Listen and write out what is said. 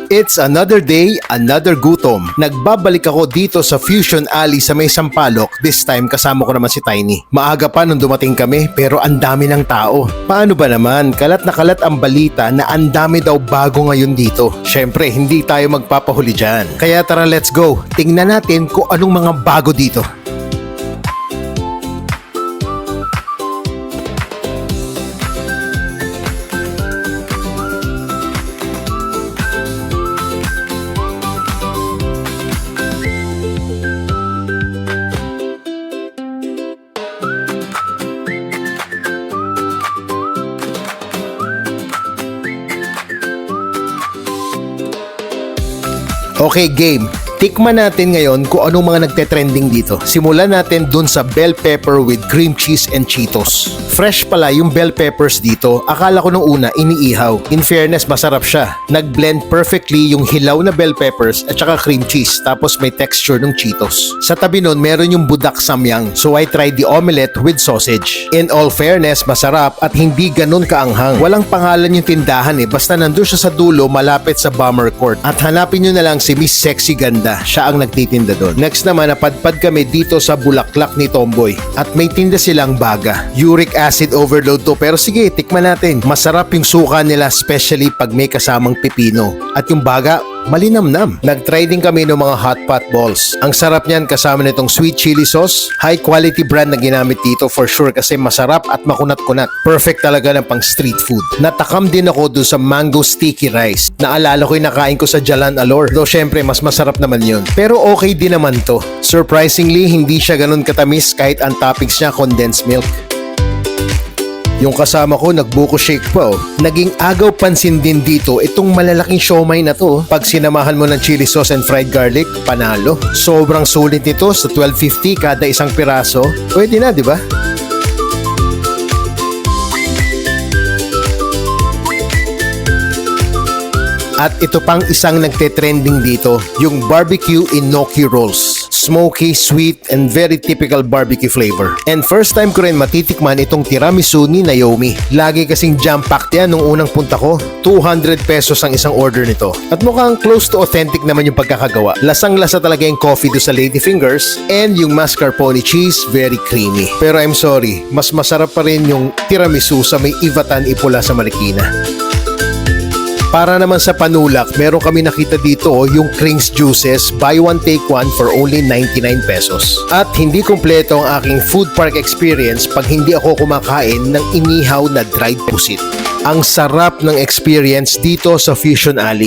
It's another day, another gutom. Nagbabalik ako dito sa Fusion Alley sa may Sampaloc. This time kasama ko naman si Tiny. Maaga pa nung dumating kami pero ang dami ng tao. Paano ba naman? Kalat na kalat ang balita na ang dami daw bago ngayon dito. Syempre, hindi tayo magpapahuli dyan. Kaya tara, let's go. Tingnan natin kung anong mga bago dito. Okay, game. Tikman natin ngayon kung anong mga nagte-trending dito. Simulan natin dun sa bell pepper with cream cheese and Cheetos. Fresh pala yung bell peppers dito. Akala ko nung una iniihaw. In fairness, masarap siya. Nag-blend perfectly yung hilaw na bell peppers at saka cream cheese. Tapos may texture ng Cheetos. Sa tabi nun, meron yung budak samyang. So I tried the omelette with sausage. In all fairness, masarap at hindi ganun kaanghang. Walang pangalan yung tindahan Basta nandun siya sa dulo malapit sa Bomber Court. At hanapin nyo na lang si Miss Sexy Ganda. Siya ang nagtitinda doon. Next naman, napadpad kami dito sa Bulaklak ni Tomboy. At may tinda silang baga. Uric acid overload to, pero sige, tikman natin. Masarap yung suka nila, especially pag may kasamang pipino. At yung baga, malinamnam. Nag-try din kami ng mga hot pot balls. Ang sarap niyan kasama nitong sweet chili sauce. High quality brand na ginamit dito for sure kasi masarap at makunat-kunat. Perfect talaga ng pang street food. Natakam din ako doon sa mango sticky rice. Naalala ko yung nakain ko sa Jalan Alor. Though syempre mas masarap naman yun. Pero okay din naman to. Surprisingly, hindi siya ganun katamis kahit ang toppings niya condensed milk. Yung kasama ko nagbuko shake pa Naging agaw pansin din dito itong malalaking siomay na to. Pag sinamahan mo ng chili sauce and fried garlic, panalo. Sobrang sulit nito sa 12.50 kada isang piraso. Pwede na, di ba? At ito pang isang nagte-trending dito, yung barbecue enoki rolls. Smoky, sweet, and very typical barbecue flavor. And first time ko rin matitikman itong tiramisu ni Naomi. Lagi kasing jam-packed yan nung unang punta ko. 200 pesos ang isang order nito. At mukhang close to authentic naman yung pagkakagawa. Lasang-lasa talaga yung coffee do sa Lady Fingers. And yung mascarpone cheese, very creamy. Pero I'm sorry, mas masarap pa rin yung tiramisu sa may Ivatan Ipula sa Marikina. Para naman sa panulak, meron kami nakita dito yung Krings Juices, buy one take one for only 99 pesos. At hindi kumpleto ang aking food park experience pag hindi ako kumakain ng inihaw na dried pusit. Ang sarap ng experience dito sa Fusion Alley.